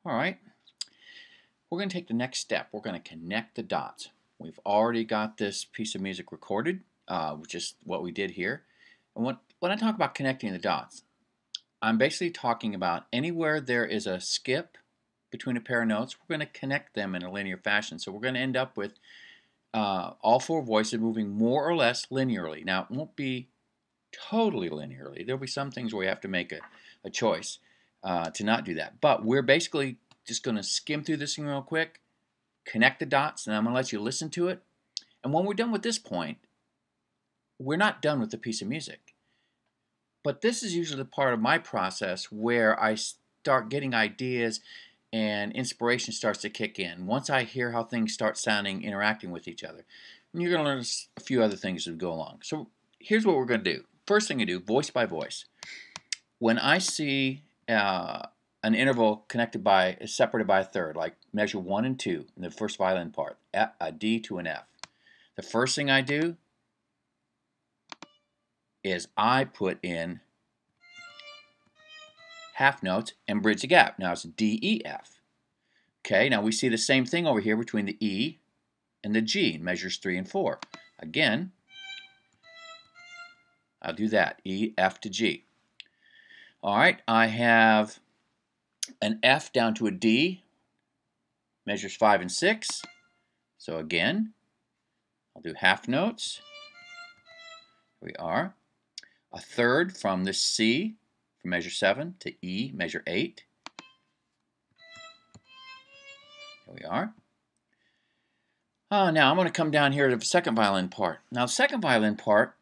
All right, we're going to take the next step. We're going to connect the dots. We've already got this piece of music recorded, which is what we did here. And when I talk about connecting the dots, I'm basically talking about anywhere there is a skip between a pair of notes, we're going to connect them in a linear fashion. So we're going to end up with all four voices moving more or less linearly. Now, it won't be totally linearly. There'll be some things where you have to make a choice to not do that. But we're basically just going to skim through this thing real quick, connect the dots, and I'm going to let you listen to it. And when we're done with this point, we're not done with the piece of music. But this is usually the part of my process where I start getting ideas and inspiration starts to kick in. Once I hear how things start sounding, interacting with each other. And you're going to learn a few other things as we go along. So here's what we're going to do. First thing you do, voice by voice. When I see an interval connected by, separated by a third, like measure 1 and 2 in the first violin part, a D to an F. The first thing I do is I put in half notes and bridge the gap. Now it's D, E, F. Okay, now we see the same thing over here between the E and the G, measures 3 and 4. Again, I'll do that, E, F to G. All right, I have an F down to a D, measures 5 and 6. So again, I'll do half notes. Here we are. A third from the C, from measure 7, to E, measure 8. Here we are. Now I'm going to come down here to the second violin part. Now the second violin part,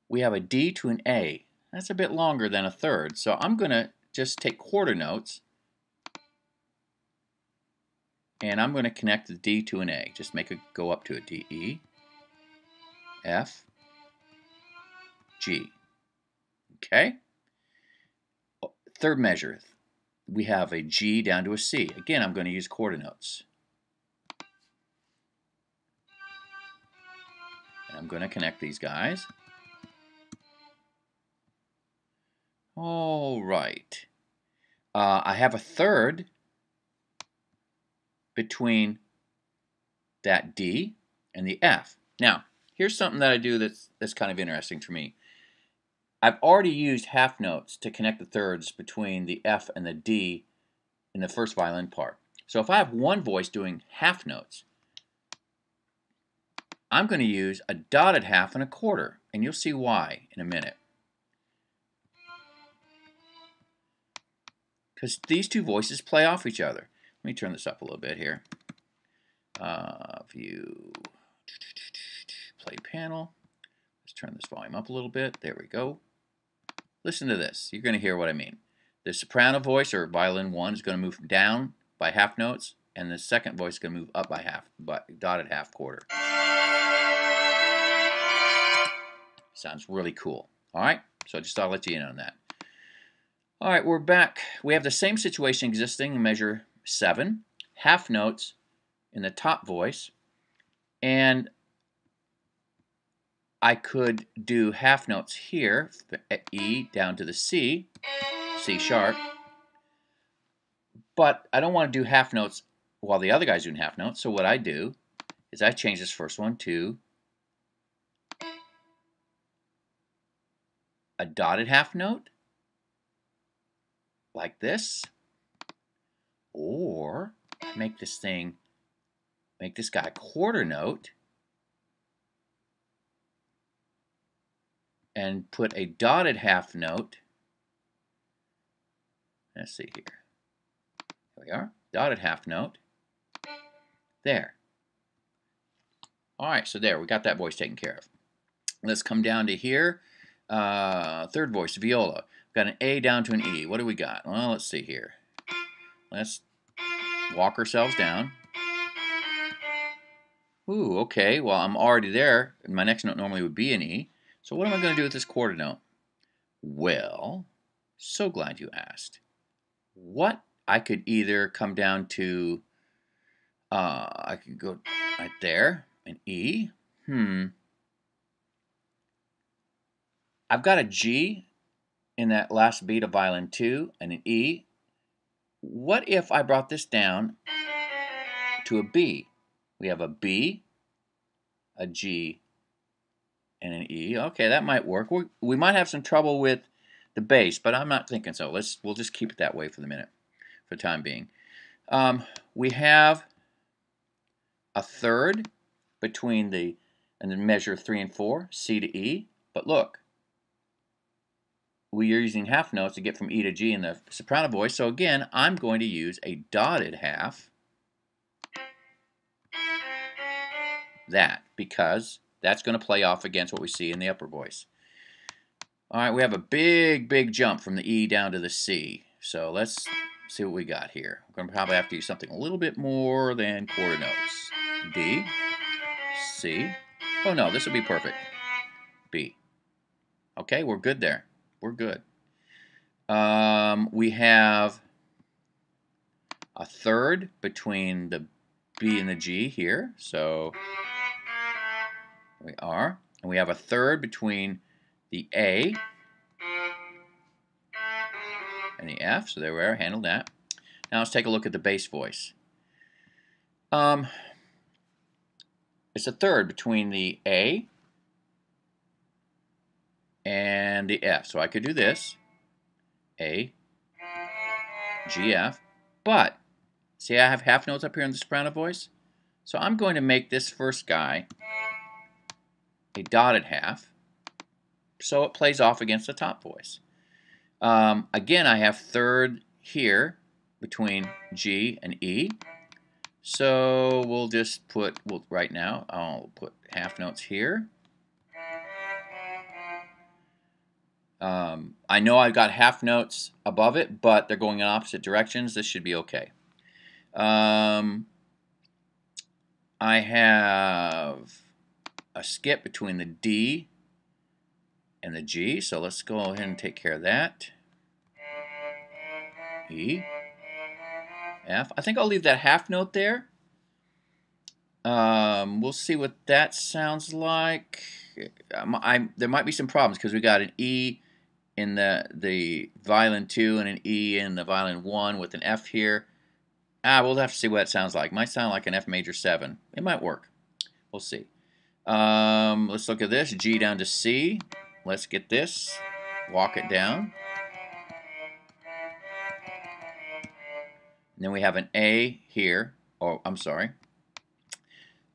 we have a D to an A. That's a bit longer than a third, so I'm going to just take quarter notes and I'm going to connect the D to an A. Just make it go up to a D, E, F, G. Okay? Third measure, we have a G down to a C. Again, I'm going to use quarter notes. And I'm going to connect these guys. All right. I have a third between that D and the F. Now, here's something that I do that's kind of interesting for me. I've already used half notes to connect the thirds between the F and the D in the first violin part. So if I have one voice doing half notes, I'm going to use a dotted half and a quarter, and you'll see why in a minute. Because these two voices play off each other. Let me turn this up a little bit here. View, play panel. Let's turn this volume up a little bit. There we go. Listen to this. You're going to hear what I mean. The soprano voice, or violin 1, is going to move down by half notes, and the second voice is going to move up by half, dotted half quarter. Sounds really cool. All right, so I just thought I'd let you in on that. All right, we're back. We have the same situation existing in measure 7, half notes in the top voice, and I could do half notes here, E down to the C, C sharp, but I don't want to do half notes while the other guy's doing half notes, so what I do is I change this first one to a dotted half note, like this, or make this guy a quarter note, and put a dotted half note. Let's see here. Here we are, dotted half note. There. All right, so there, we got that voice taken care of. Let's come down to here. Third voice, viola. We've got an A down to an E. What do we got? Well, let's see here. Let's walk ourselves down. Ooh, okay, well, I'm already there. My next note normally would be an E. So what am I going to do with this quarter note? Well, so glad you asked. What I could either come down to, I could go right there, an E. I've got a G in that last beat of violin 2 and an E What if I brought this down to a B? We have a B, a G, and an E. Okay, that might work. We might have some trouble with the bass, but I'm not thinking so. We'll just keep it that way for the minute, for the time being. We have a third between the measure 3 and 4, C to E. But look, we are using half notes to get from E to G in the soprano voice. So again, I'm going to use a dotted half. That, because that's going to play off against what we see in the upper voice. All right, we have a big jump from the E down to the C. So let's see what we got here. We're going to probably have to use something a little bit more than quarter notes. D, C. Oh no, this will be perfect. B. Okay, we're good there. We're good. We have a third between the B and the G here. So we are. And we have a third between the A and the F. So there we are. Handled that. Now let's take a look at the bass voice. It's a third between the A and the F. So I could do this. A, G, F. But, see, I have half notes up here in the soprano voice. So I'm going to make this first guy a dotted half, so it plays off against the top voice. Again, I have third here between G and E. So we'll just put, right now, I'll put half notes here. I know I've got half notes above it, but they're going in opposite directions. This should be okay. I have a skip between the D and the G, so let's go ahead and take care of that. E, F. I think I'll leave that half note there. We'll see what that sounds like. There might be some problems because we got an E in the violin 2 and an E in the violin 1 with an F here. We'll have to see what that sounds like. It might sound like an F major 7. It might work. We'll see. Let's look at this. G down to C. Let's get this. Walk it down. And then we have an A here. Oh, I'm sorry.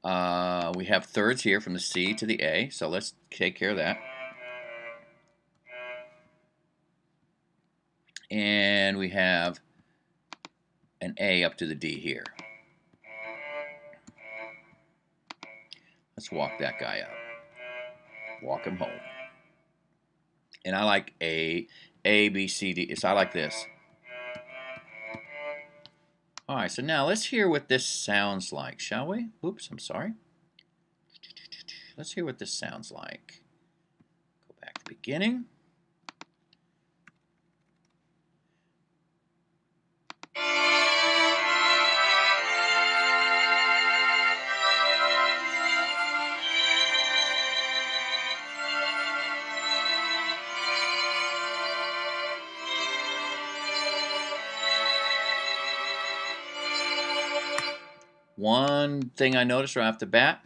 We have thirds here from the C to the A. So let's take care of that. And we have an A up to the D here. Let's walk that guy up. Walk him home. And I like A, B, C, D. So I like this. All right, so now let's hear what this sounds like, shall we? Oops, I'm sorry. Let's hear what this sounds like. Go back to the beginning. One thing I noticed right off the bat,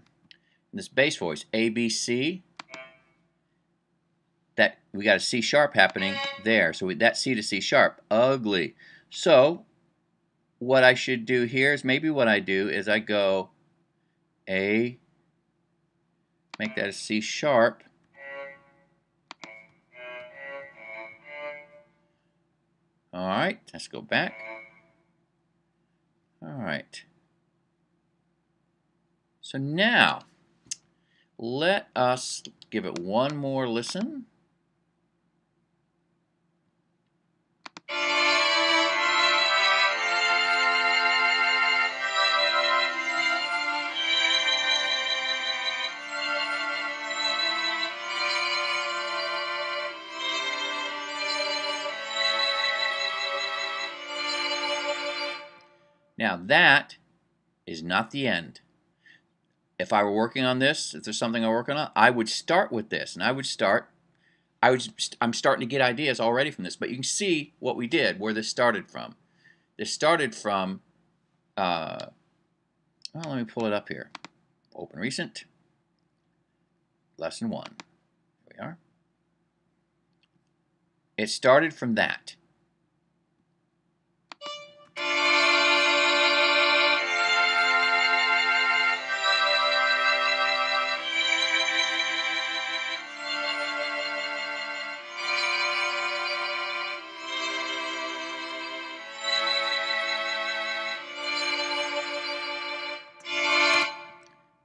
in this bass voice, A, B, C, that we got a C sharp happening there. So that C to C sharp, ugly. So what I should do here is maybe what I do is I go A, make that a C sharp, all right, let's go back. All right. So now, let us give it one more listen. Now that is not the end. If I were working on this, if there's something I'm working on, I would start with this, and I'm starting to get ideas already from this, but you can see what we did, where this started from. This started from, well, let me pull it up here. Open Recent, Lesson 1. Here we are. It started from that.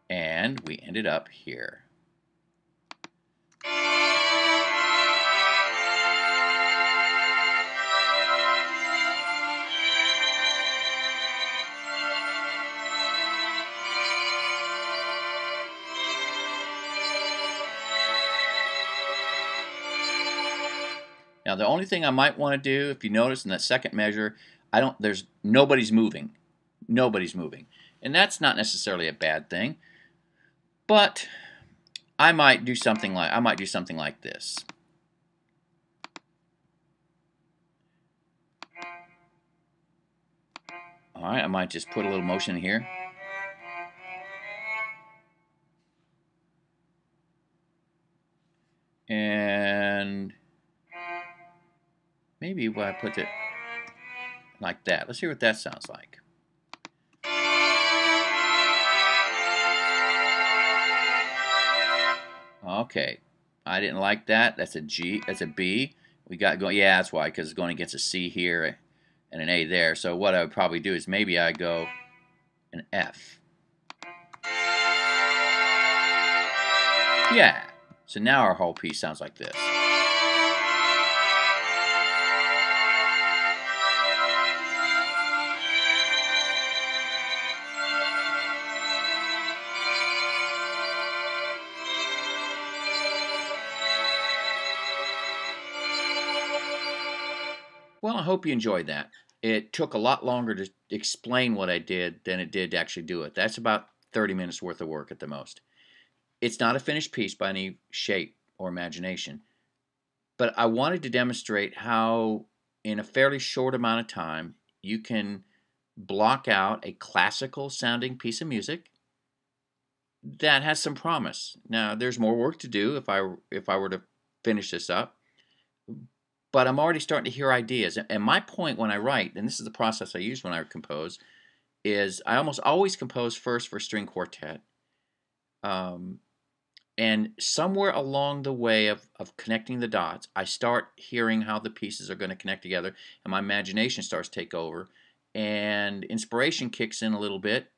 And we ended up here. Now the only thing I might want to do, if you notice in that second measure, nobody's moving. Nobody's moving. And that's not necessarily a bad thing. But I might do something like this. All right, I might just put a little motion in here. And maybe if I put it like that. Let's hear what that sounds like. Okay, I didn't like that. That's a G. That's a B. We got going. Yeah, that's why, because it's going against a C here and an A there. So what I would probably do is maybe I go an F. Yeah. So now our whole piece sounds like this. Well, I hope you enjoyed that. It took a lot longer to explain what I did than it did to actually do it. That's about 30 minutes worth of work at the most. It's not a finished piece by any shape or imagination, but I wanted to demonstrate how in a fairly short amount of time you can block out a classical sounding piece of music that has some promise. Now, there's more work to do if I were to finish this up, but I'm already starting to hear ideas. And my point when I write, and this is the process I use when I compose, is I almost always compose first for string quartet. And somewhere along the way of connecting the dots, I start hearing how the pieces are going to connect together, and my imagination starts to take over, and inspiration kicks in a little bit,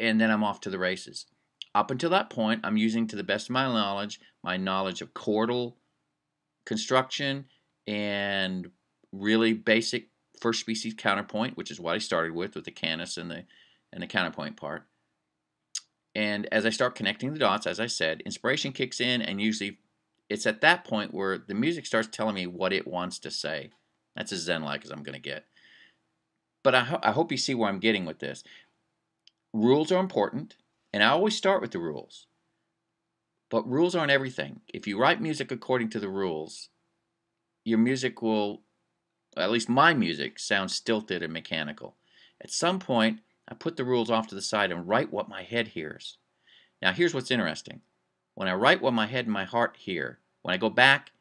and then I'm off to the races. Up until that point, I'm using, to the best of my knowledge of chordal construction and really basic first species counterpoint, which is what I started with the canis and the counterpoint part. And as I start connecting the dots, as I said, inspiration kicks in, and usually it's at that point where the music starts telling me what it wants to say. That's as zen-like as I'm going to get. But I hope you see where I'm getting with this. Rules are important, and I always start with the rules. But rules aren't everything. If you write music according to the rules, your music will, at least my music, sound stilted and mechanical. At some point, I put the rules off to the side and write what my head hears. Now, here's what's interesting. When I write what my head and my heart hear, when I go back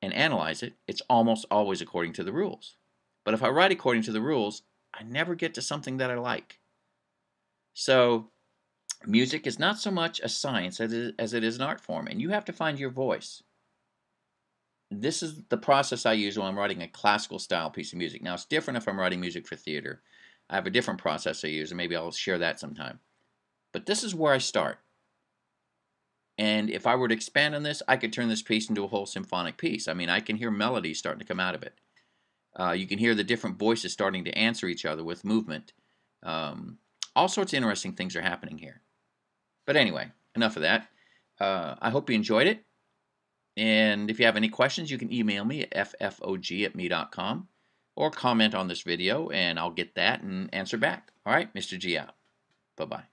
and analyze it, it's almost always according to the rules. But if I write according to the rules, I never get to something that I like. So, music is not so much a science as it is an art form, and you have to find your voice. This is the process I use when I'm writing a classical style piece of music. Now, it's different if I'm writing music for theater. I have a different process I use, and maybe I'll share that sometime. But this is where I start. And if I were to expand on this, I could turn this piece into a whole symphonic piece. I mean, I can hear melodies starting to come out of it. You can hear the different voices starting to answer each other with movement. All sorts of interesting things are happening here. But anyway, enough of that. I hope you enjoyed it. And if you have any questions, you can email me at ffog@me.com or comment on this video, and I'll get that and answer back. All right, Mr. G out. Bye-bye.